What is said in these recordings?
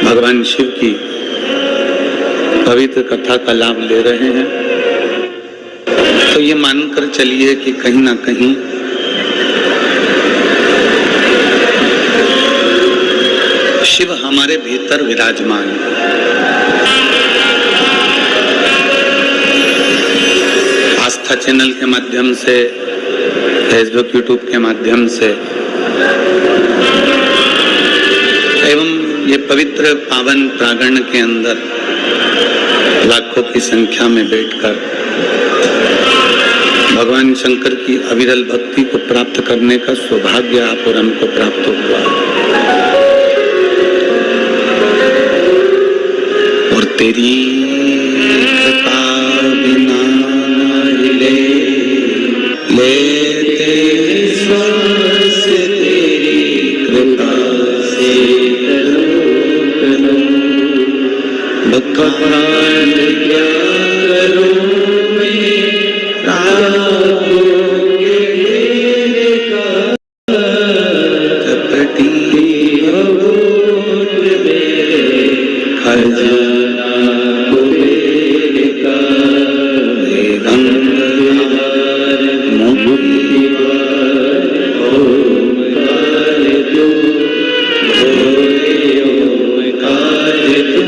भगवान शिव की पवित्र कथा का लाभ ले रहे हैं, तो ये मानकर चलिए कि कहीं ना कहीं शिव हमारे भीतर विराजमान है। आस्था चैनल के माध्यम से, फेसबुक यूट्यूब के माध्यम से एवं ये पवित्र पावन प्रांगण के अंदर लाखों की संख्या में बैठकर भगवान शंकर की अविरल भक्ति को प्राप्त करने का सौभाग्य आप और हमको प्राप्त हुआ। और तेरी कृपा बिना ले लेते श्वास तेरी कृपा से भगवान क्या करूं मैं रातों के मेरे का चपटी होठ मेरे खजाना मेरे का रंग मुक्ति ओमकार तू भोले ओमकार तू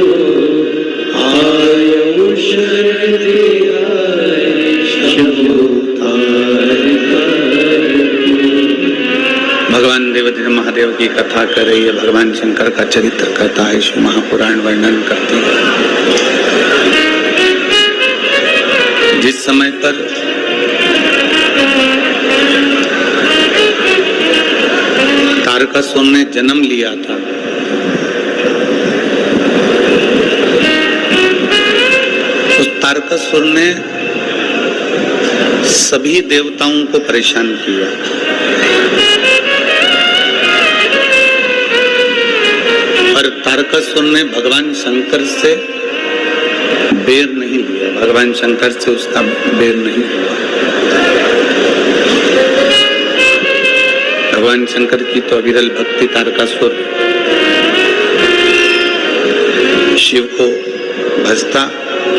भगवान देवदेव महादेव की कथा कर रही है, भगवान शंकर का चरित्र कथा है, शिव महापुराण वर्णन करती है। जिस समय पर तारकासुर ने जन्म लिया था, उस तारकासुर ने सभी देवताओं को परेशान किया। और तारकासुर ने भगवान शंकर से बैर नहीं लिया, भगवान शंकर से उसका बैर नहीं हुआ। भगवान शंकर की तो अविरल भक्ति तारकासुर शिव को भजता,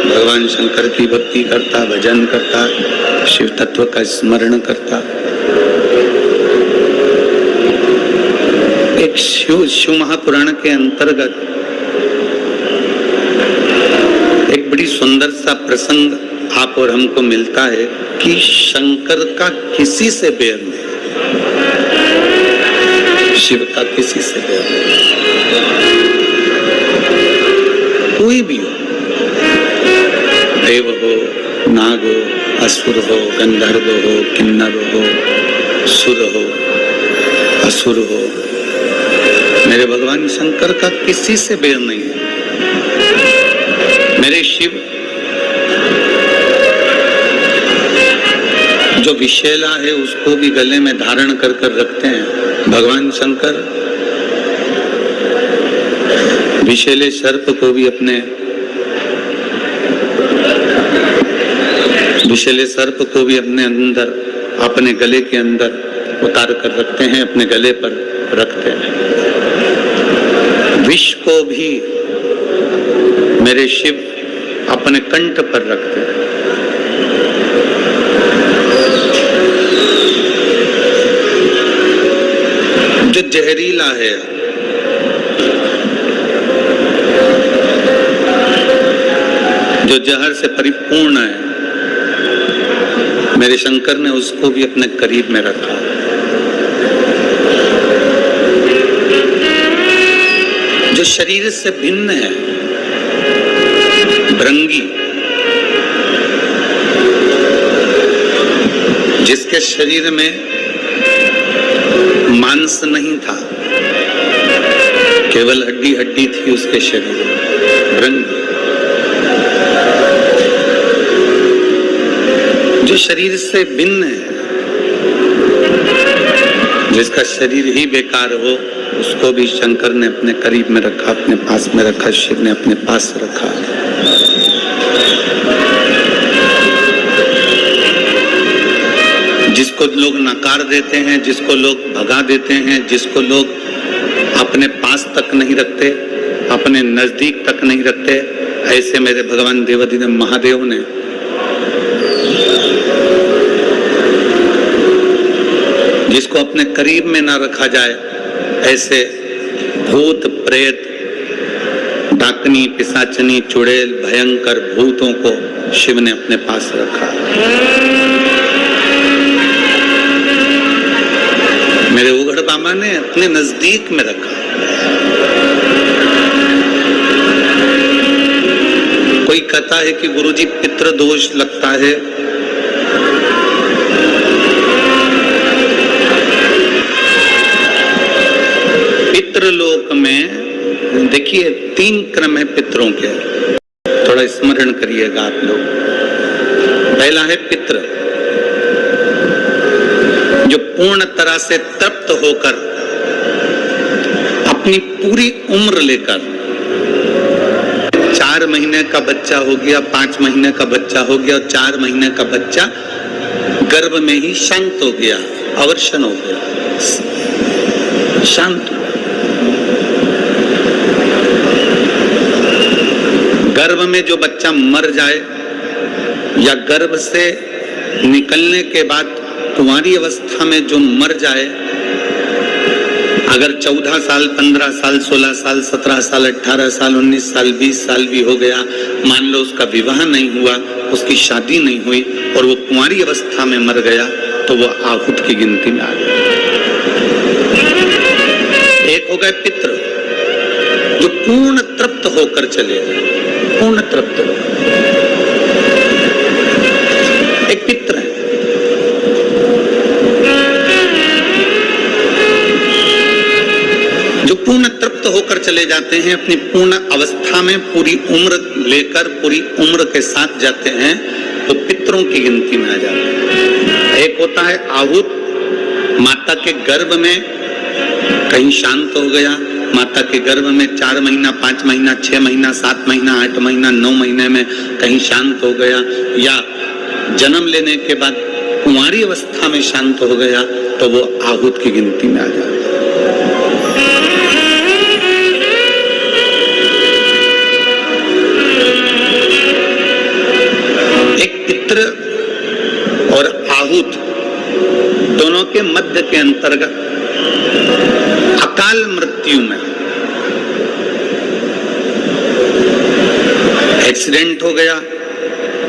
भगवान शंकर की भक्ति करता, भजन करता, शिव तत्व का स्मरण करता। एक शिव महापुराण के अंतर्गत एक बड़ी सुंदर सा प्रसंग आप और हमको मिलता है कि शंकर का किसी से बैर नहीं, शिव का किसी से बैर नहीं। कोई भी हो, देव हो, नाग हो, असुर हो, गंधर्व हो, किन्नर हो, सुर हो, असुर हो, मेरे भगवान शंकर का किसी से बैर नहीं है। मेरे शिव जो विशैला है उसको भी गले में धारण कर कर रखते हैं। भगवान शंकर विशैले सर्प को भी अपने अंदर, अपने गले के अंदर उतार कर रखते हैं, अपने गले पर रखते हैं। विष को भी मेरे शिव अपने कंठ पर रखते हैं। जो जहरीला है, जो जहर से परिपूर्ण है, मेरे शंकर ने उसको भी अपने करीब में रखा। जो शरीर से भिन्न है, भृंगी, जिसके शरीर में मांस नहीं था, केवल हड्डी हड्डी थी उसके शरीर में, भृंगी। जो शरीर से भिन्न है, जिसका शरीर ही बेकार हो, उसको भी शंकर ने अपने करीब में रखा, अपने पास में रखा, शिव ने अपने पास रखा। जिसको लोग नकार देते हैं, जिसको लोग भगा देते हैं, जिसको लोग अपने पास तक नहीं रखते, अपने नजदीक तक नहीं रखते। ऐसे मेरे भगवान देवाधिदेव महादेव ने जिसको अपने करीब में ना रखा जाए, ऐसे भूत प्रेत, डाकनी, पिशाचनी, चुड़ैल, भयंकर भूतों को शिव ने अपने पास रखा। मेरे उघड़ बाबा ने अपने नजदीक में रखा। कोई कहता है कि गुरुजी पितृ दोष लगता है। पितृलोक में देखिए 3 क्रम है पितरों के, थोड़ा स्मरण करिएगा आप लोग। पहला है पितृ, जो पूर्ण तरह से तृप्त होकर अपनी पूरी उम्र लेकर 4 महीने का बच्चा हो गया, 5 महीने का बच्चा हो गया और 4 महीने का बच्चा गर्भ में ही शांत हो गया, अवर्षण हो गया, शांत हो। गर्भ में जो बच्चा मर जाए या गर्भ से निकलने के बाद कुंवारी अवस्था में जो मर जाए, अगर 14 साल, 15 साल, 16 साल, 17 साल, 18 साल, 19 साल, 20 साल भी हो गया, मान लो उसका विवाह नहीं हुआ, उसकी शादी नहीं हुई और वो कुंवारी अवस्था में मर गया, तो वो आहूत की गिनती में आ गया। एक हो गए पितृ, जो पूर्ण तृप्त होकर चले गए, पूर्ण तृप्त होकर। एक पितृ है। जो पूर्ण तृप्त होकर चले जाते हैं, अपनी पूर्ण अवस्था में पूरी उम्र लेकर पूरी उम्र के साथ जाते हैं, तो पितरों की गिनती में आ जाते हैं। एक होता है आहूत, माता के गर्भ में कहीं शांत हो गया, माता के गर्भ में 4 महीना, 5 महीना, 6 महीना, 7 महीना, 8 महीना, 9 महीने में कहीं शांत हो गया, या जन्म लेने के बाद कुंवारी अवस्था में शांत हो गया, तो वो आहूत की गिनती में आ जाता है। एक पितृ और आहूत दोनों के मध्य के अंतर्गत अकाल मृत्यु में, एक्सीडेंट हो गया,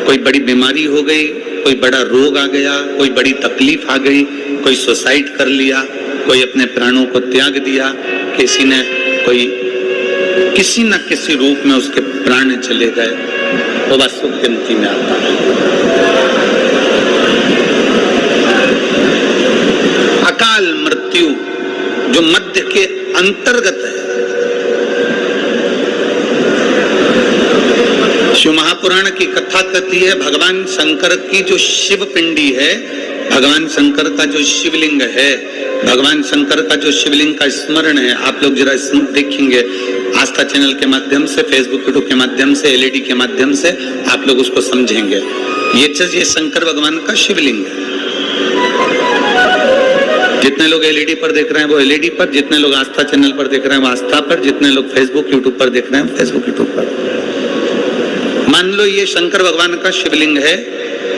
कोई बड़ी बीमारी हो गई, कोई बड़ा रोग आ गया, कोई बड़ी तकलीफ आ गई, कोई सुसाइड कर लिया, कोई अपने प्राणों को त्याग दिया, किसी ने कोई किसी न किसी रूप में उसके प्राण चले गए, वो बस गिनती में आता है। अकाल मृत्यु जो मध्य के अंतर्गत है। शिव महापुराण की कथा कहती है, भगवान शंकर की जो शिव पिंडी है, भगवान शंकर का जो शिवलिंग है, भगवान शंकर का जो शिवलिंग का स्मरण है, आप लोग जरा देखेंगे आस्था चैनल के माध्यम से, फेसबुक यूट्यूब के माध्यम से, एलईडी के माध्यम से आप लोग उसको समझेंगे। ये शंकर भगवान का शिवलिंग है। जितने लोग एलईडी पर देख रहे हैं वो एलईडी पर, जितने लोग आस्था चैनल पर देख रहे हैं वो आस्था पर, जितने लोग फेसबुक यूट्यूब पर देख रहे हैं फेसबुक यूट्यूब पर। मान लो ये शंकर भगवान का शिवलिंग है,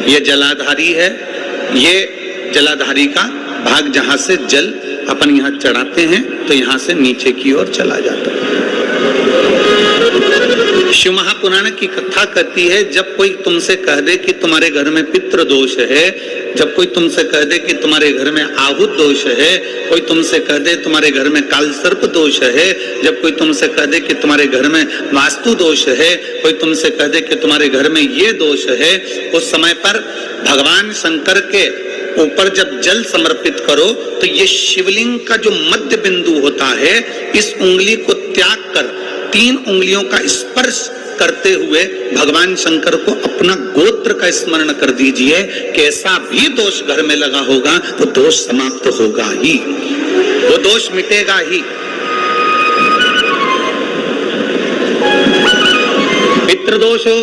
ये जलाधारी है, ये जलाधारी का भाग जहां से जल अपन यहाँ चढ़ाते हैं तो यहाँ से नीचे की ओर चला जाता है। शिव महापुराण की कथा कहती है, जब कोई तुमसे कह दे कि तुम्हारे घर में पितृ दोष है, जब कोई तुमसे कह दे कि तुम्हारे घर में आहूत दोष है, कोई तुमसे कह दे तुम्हारे घर में काल सर्प दोष है, जब कोई तुमसे कह दे कि तुम्हारे घर में वास्तु दोष है, कोई तुमसे कह दे कि तुम्हारे घर में ये दोष है, उस समय पर भगवान शंकर के ऊपर जब जल समर्पित करो तो ये शिवलिंग का जो मध्य बिंदु होता है, इस उंगली को त्याग कर 3 उंगलियों का स्पर्श करते हुए भगवान शंकर को अपना गोत्र का स्मरण कर दीजिए। कैसा भी दोष घर में लगा होगा वो दोष समाप्त होगा ही, वो दोष मिटेगा ही। पितृदोष हो,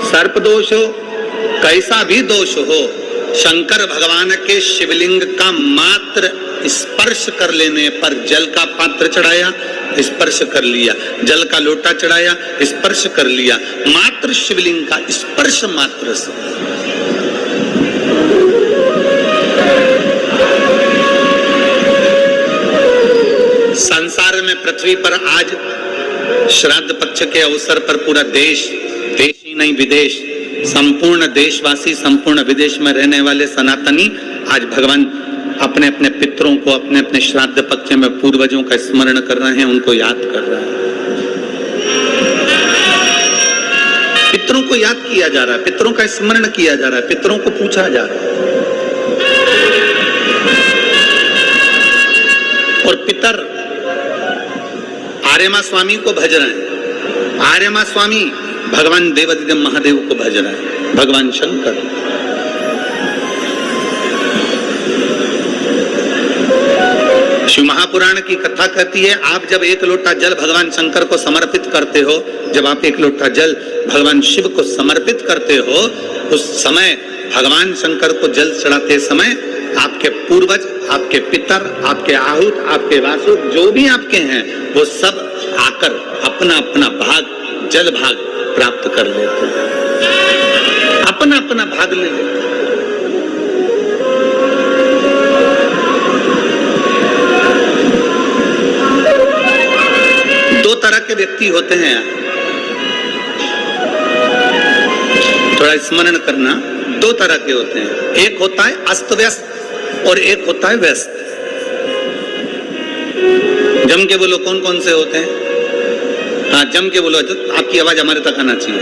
सर्प दोष हो, कैसा भी दोष हो, शंकर भगवान के शिवलिंग का मात्र स्पर्श कर लेने पर, जल का पात्र चढ़ाया, स्पर्श कर लिया, जल का लोटा चढ़ाया, स्पर्श कर लिया, मात्र शिवलिंग का स्पर्श मात्र से। संसार में पृथ्वी पर आज श्राद्ध पक्ष के अवसर पर पूरा देश, देश ही नहीं विदेश, संपूर्ण देशवासी, संपूर्ण विदेश में रहने वाले सनातनी आज भगवान अपने अपने पितरों को अपने अपने श्राद्ध पक्ष में पूर्वजों का स्मरण कर रहे हैं, उनको याद कर रहे हैं। पितरों को याद किया जा रहा है, पितरों का स्मरण किया जा रहा है, पितरों को पूछा जा रहा है। और पितर आर्यमा स्वामी को भज रहे हैं, आर्यमा स्वामी भगवान देवादिदेव महादेव को भज रहे हैं, भगवान शंकर। शिव महापुराण की कथा कहती है, आप जब एक लोटा जल भगवान शंकर को समर्पित करते हो, जब आप एक लोटा जल भगवान शिव को समर्पित करते हो, उस समय भगवान शंकर को जल चढ़ाते समय आपके पूर्वज, आपके पितर, आपके आहूत, आपके वासुद, जो भी आपके हैं, वो सब आकर अपना अपना भाग, जल भाग प्राप्त कर लेते हैं, अपना अपना भाग ले लेते हैं। दो तरह के व्यक्ति होते हैं, थोड़ा स्मरण करना, दो तरह के होते हैं। एक होता है अस्त व्यस्त और एक होता है व्यस्त। जम के बोलो कौन कौन से होते हैं? हाँ, जम के बोलो, आपकी आवाज हमारे तक आना चाहिए।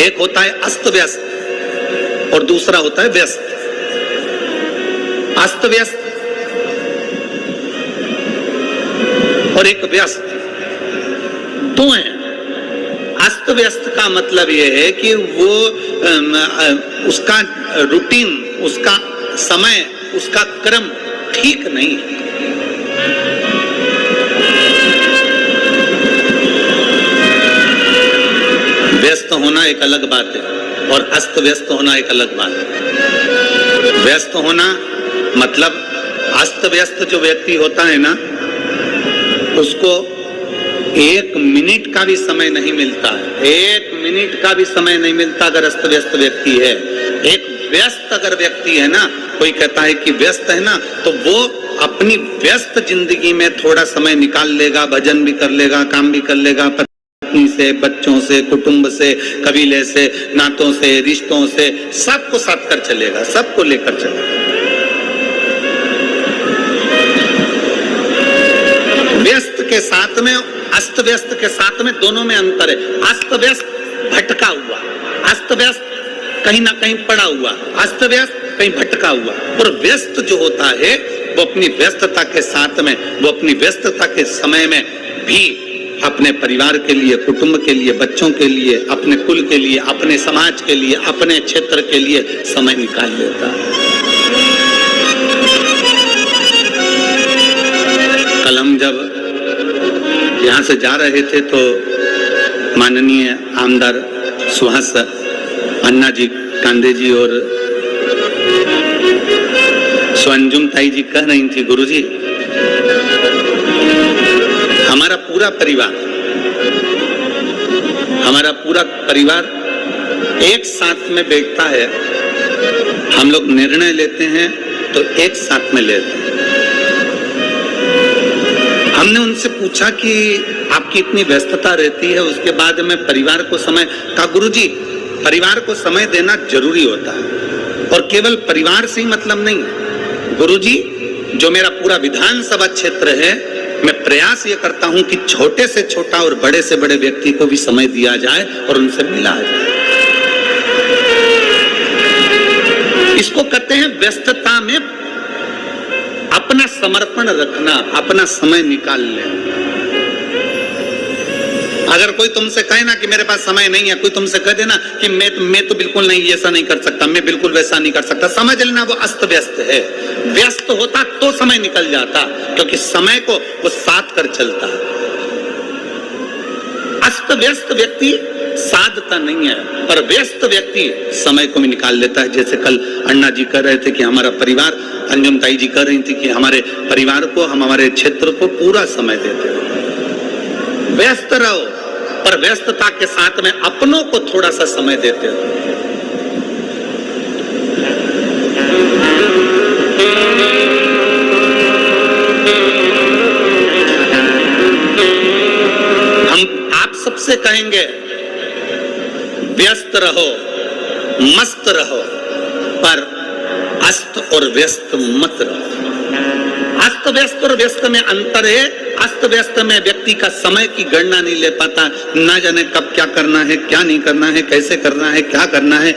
एक होता है अस्त व्यस्त और दूसरा होता है व्यस्त। अस्त व्यस्त और एक व्यस्त, दो हैं। अस्त व्यस्त का मतलब यह है कि वो उसका रूटीन, उसका समय, उसका क्रम ठीक नहीं है। व्यस्त होना एक अलग बात है और अस्त व्यस्त होना एक अलग बात है। व्यस्त होना मतलब अस्त व्यस्त जो व्यक्ति होता है ना, उसको एक मिनट का भी समय नहीं मिलता है, एक मिनट का भी समय नहीं मिलता अगर अस्त व्यस्त व्यक्ति है। एक व्यस्त अगर व्यक्ति है ना, कोई कहता है कि व्यस्त है ना, तो वो अपनी व्यस्त जिंदगी में थोड़ा समय निकाल लेगा, भजन भी कर लेगा, काम भी कर लेगा, पत्नी से, बच्चों से, कुटुंब से, कबीले से, नातों से, रिश्तों से, सबको साथ कर चलेगा, सबको लेकर चलेगा। व्यस्त के साथ में, अस्त व्यस्त के साथ में, दोनों में अंतर है। अस्त व्यस्त भटका हुआ, अस्त व्यस्त कहीं ना कहीं पड़ा हुआ, अस्त व्यस्त कहीं भटका हुआ। और व्यस्त जो होता है वो अपनी व्यस्तता के साथ में, वो अपनी व्यस्तता के समय में भी अपने परिवार के लिए, कुटुंब के लिए, बच्चों के लिए, अपने कुल के लिए, अपने समाज के लिए, अपने क्षेत्र के लिए समय निकाल लेता है। कल हम जब यहाँ से जा रहे थे तो माननीय आमदार सुहास अन्ना जी कांदे जी और स्वंजुम ताई जी कह रही थी, गुरुजी हमारा पूरा परिवार एक साथ में बैठता है, हम लोग निर्णय लेते हैं तो एक साथ में लेते हैं। हमने उनसे पूछा कि आपकी इतनी व्यस्तता रहती है, उसके बाद में परिवार को समय का, गुरुजी परिवार को समय देना जरूरी होता है और केवल परिवार से ही मतलब नहीं। गुरुजी जो मेरा पूरा विधानसभा क्षेत्र है, मैं प्रयास ये करता हूं कि छोटे से छोटा और बड़े से बड़े व्यक्ति को भी समय दिया जाए और उनसे मिला जाए। इसको कहते हैं व्यस्तता में अपना समर्पण रखना, अपना समय निकाल लेना। अगर कोई तुमसे कहे ना कि मेरे पास समय नहीं है, कोई तुमसे कह देना कि मैं तो बिल्कुल नहीं, ऐसा नहीं कर सकता, मैं बिल्कुल वैसा नहीं कर सकता, समझ लेना वो अस्त व्यस्त है। व्यस्त होता तो समय निकल जाता, क्योंकि समय को वो साथ कर चलता है। अस्त व्यस्त व्यक्ति साधता नहीं है, पर व्यस्त व्यक्ति समय को भी निकाल लेता है। जैसे कल अन्ना जी कह रहे थे कि हमारा परिवार, अंजुम ताई जी कह रही थी कि हमारे परिवार को, हम हमारे क्षेत्र को पूरा समय देते हैं। व्यस्त रहो, पर व्यस्तता के साथ में अपनों को थोड़ा सा समय देते रहो। आप सबसे कहेंगे व्यस्त रहो, मस्त रहो, पर अस्त और व्यस्त मत रहो। अस्त व्यस्त और व्यस्त में अंतर है। अस्त व्यस्त में व्यक्ति का समय की गणना नहीं ले पाता, ना जाने कब क्या करना है, क्या नहीं करना है, कैसे करना है, क्या करना है।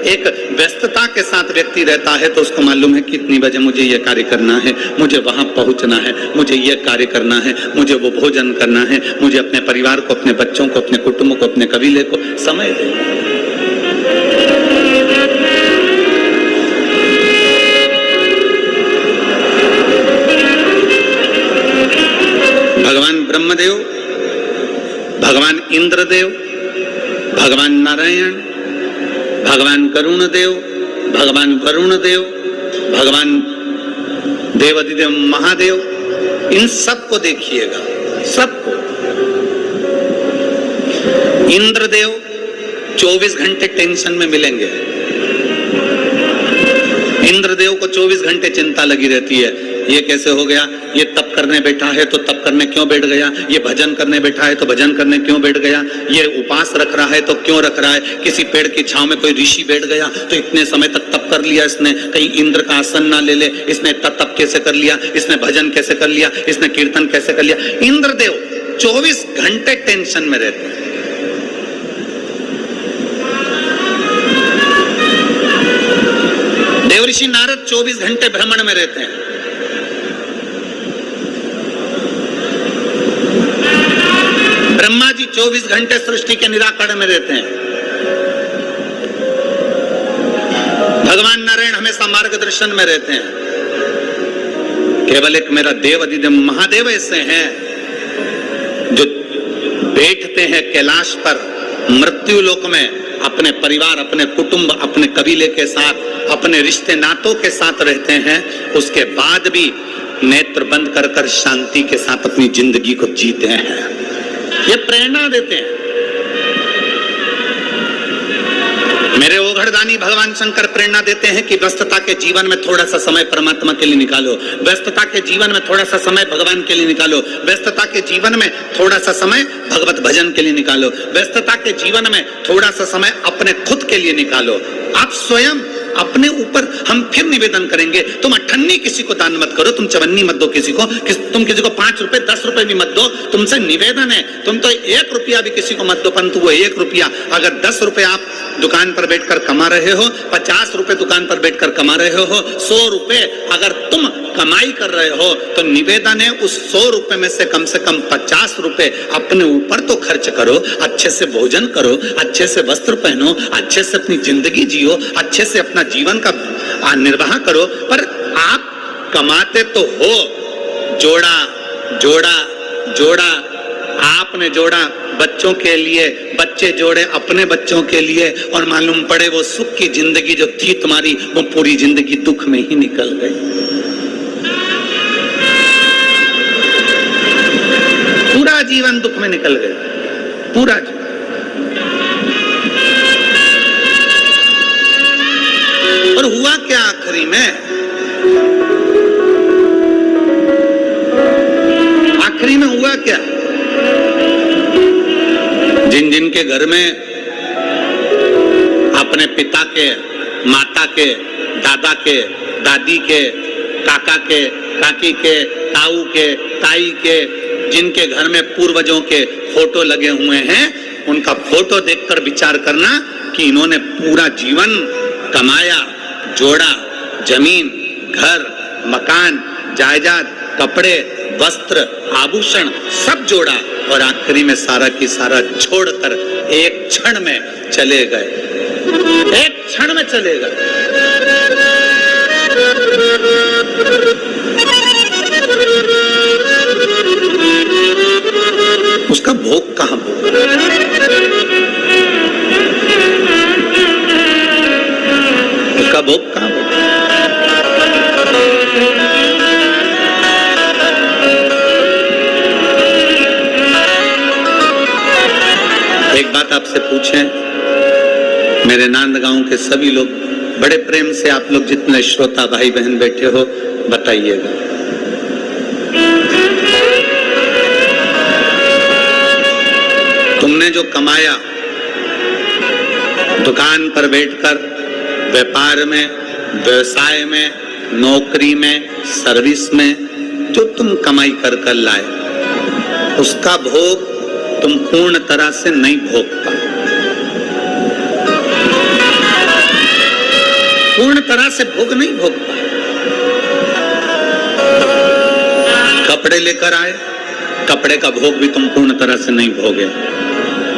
एक व्यस्तता के साथ व्यक्ति रहता है तो उसको मालूम है कितनी बजे मुझे ये कार्य करना है, मुझे वहां पहुंचना है, मुझे ये कार्य करना है, मुझे वो भोजन करना है, मुझे अपने परिवार को, अपने बच्चों को, अपने कुटुंब को, अपने कबीले को समय देना। भगवान ब्रह्मदेव, भगवान इंद्रदेव, भगवान नारायण, भगवान करुण देव, भगवान वरुण देव, भगवान देवाधिदेव महादेव, इन सबको देखिएगा, सबको। इंद्रदेव 24 घंटे टेंशन में मिलेंगे। इंद्रदेव को 24 घंटे चिंता लगी रहती है, ये कैसे हो गया, ये तप करने बैठा है तो तप करने क्यों बैठ गया, ये भजन करने बैठा है तो भजन करने क्यों बैठ गया, ये उपास रख रहा है तो क्यों रख रहा है, किसी पेड़ की छांव में कोई ऋषि बैठ गया तो इतने समय तक तप कर लिया इसने, कहीं इंद्र का आसन ना ले ले, इसने तप कैसे कर लिया, इसने भजन कैसे कर लिया, इसने कीर्तन कैसे कर लिया। इंद्रदेव 24 घंटे टेंशन में रहते हैं। देवऋषि नारद 24 घंटे भ्रमण में रहते हैं। ब्रह्मा जी 24 घंटे सृष्टि के निराकरण में रहते हैं। भगवान नारायण हमेशा मार्गदर्शन में रहते हैं। केवल एक मेरा देव अधिदेव महादेव ऐसे हैं जो बैठते हैं कैलाश पर मृत्यु लोक में, अपने परिवार, अपने कुटुंब, अपने कबीले के साथ, अपने रिश्ते नातों के साथ रहते हैं। उसके बाद भी नेत्र बंद कर कर शांति के साथ अपनी जिंदगी को जीते हैं। ये प्रेरणा देते हैं। मेरे ओघड़दानी भगवान शंकर प्रेरणा देते हैं कि व्यस्तता के जीवन में थोड़ा सा समय परमात्मा के लिए निकालो, व्यस्तता के जीवन में थोड़ा सा समय भगवान के लिए निकालो, व्यस्तता के जीवन में थोड़ा सा समय भगवत भजन के लिए निकालो, व्यस्तता के जीवन में थोड़ा सा समय अपने खुद के लिए निकालो। आप स्वयं अपने ऊपर हम फिर निवेदन करेंगे, तुम अठन्नी किसी को दान मत करो, तुम चवन्नी मत दो किसी को, तुम किसी को 5 रुपए 10 रुपए भी मत दो, तुमसे निवेदन है। तुम तो 1 रुपया भी किसी को मत दो, परंतु वो 1 रुपया अगर 10 रुपए आप दुकान पर बैठकर कमा रहे हो, 50 रुपए दुकान पर बैठकर कमा रहे हो, 100 रुपए अगर तुम कमाई कर रहे हो, तो निवेदन है उस 100 रुपए में से कम 50 रुपए अपने ऊपर तो खर्च करो, अच्छे से भोजन करो, अच्छे से वस्त्र पहनो, अच्छे से अपनी जिंदगी जियो, अच्छे से अपना जीवन का निर्वाह करो। पर आप कमाते तो हो, जोड़ा जोड़ा जोड़ा आपने जोड़ा बच्चों के लिए, बच्चे जोड़े अपने बच्चों के लिए, और मालूम पड़े वो सुख की जिंदगी जो थी तुम्हारी, वो पूरी जिंदगी दुख में ही निकल गई। पूरा जीवन दुख में निकल गया, पूरा जीवन। और हुआ क्या आखिरी में? आखिरी में हुआ क्या? जिन जिन के घर में अपने पिता के, माता के, दादा के, दादी के, काका के, काकी के, ताऊ के, ताई के, जिनके घर में पूर्वजों के फोटो लगे हुए हैं, उनका फोटो देखकर विचार करना कि इन्होंने पूरा जीवन कमाया, जोड़ा, जमीन, घर, मकान, जायदाद, कपड़े, वस्त्र, आभूषण सब जोड़ा, और आखिरी में सारा की सारा छोड़कर एक क्षण में चले गए, एक क्षण में चले गए। उसका भोग कहां भोग? उसका भोग कहां भोग? एक बात आपसे पूछें, मेरे नांदगांव के सभी लोग बड़े प्रेम से, आप लोग जितने श्रोता भाई बहन बैठे हो, बताइएगा, तुमने जो कमाया दुकान पर बैठकर, व्यापार में, व्यवसाय में, नौकरी में, सर्विस में, जो तुम कमाई कर कर लाए, उसका भोग तुम पूर्ण तरह से नहीं भोग पाए, पूर्ण तरह से भोग नहीं भोग पाए। कपड़े लेकर आए, कपड़े का भोग भी तुम पूर्ण तरह से नहीं भोगे।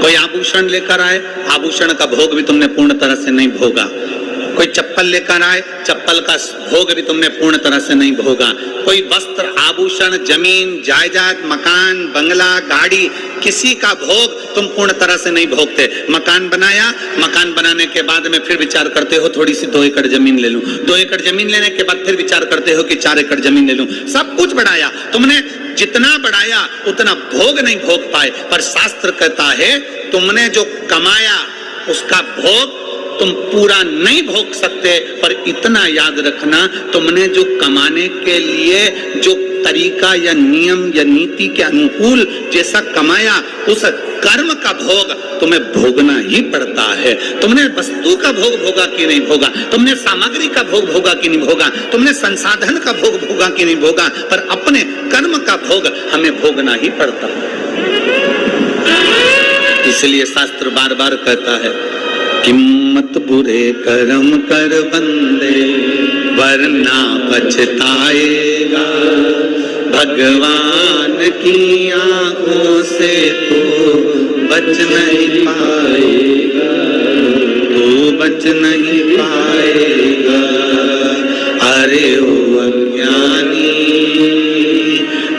कोई आभूषण लेकर आए, आभूषण का भोग भी तुमने पूर्ण तरह से नहीं भोगा। कोई चप्पल लेकर आए, चप्पल का भोग भी तुमने पूर्ण तरह से नहीं भोगा। कोई वस्त्र, आभूषण, जमीन, जायदाद, मकान, बंगला, गाड़ी, किसी का भोग तुम पूर्ण तरह से नहीं भोगते। मकान बनाया, मकान बनाने के बाद में फिर विचार करते हो थोड़ी सी 2 एकड़ जमीन ले लूं, 2 एकड़ जमीन लेने के बाद फिर विचार करते हो कि 4 एकड़ जमीन ले लूं। सब कुछ बढ़ाया तुमने, जितना बढ़ाया उतना भोग नहीं भोग पाए। पर शास्त्र कहता है तुमने जो कमाया उसका भोग तुम पूरा नहीं भोग सकते। पर इतना याद रखना, तुमने जो कमाने के लिए जो तरीका या नियम या नीति के अनुकूल जैसा कमाया, उस कर्म का भोग तुम्हें भोगना ही पड़ता है। तुमने वस्तु का भोग भोगा कि नहीं भोगा, तुमने सामग्री का भोग भोगा कि नहीं भोगा, तुमने संसाधन का भोग भोगा कि नहीं भोगा, पर अपने कर्म का भोग हमें भोगना ही पड़ता है। इसलिए शास्त्र बार बार कहता है, किम्मत बुरे कर्म कर बंदे वरना पछताएगा, भगवान की आंखों से तू बच नहीं पाएगा, तू बच नहीं पाएगा। अरे ओ अज्ञानी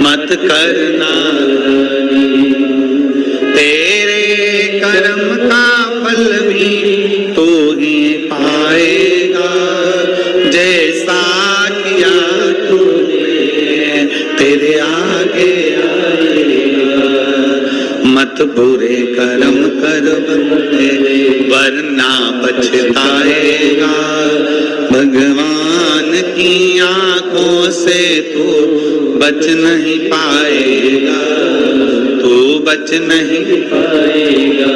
मत करना, तेरे कर्म का फल भी तू ही पाएगा, जैसा किया तूने तेरे आगे आएगा। मत बुरे कर्म कर बंदे वरना पछताएगा, भगवान की आंखों से तू बच नहीं पाएगा, तू बच नहीं पाएगा।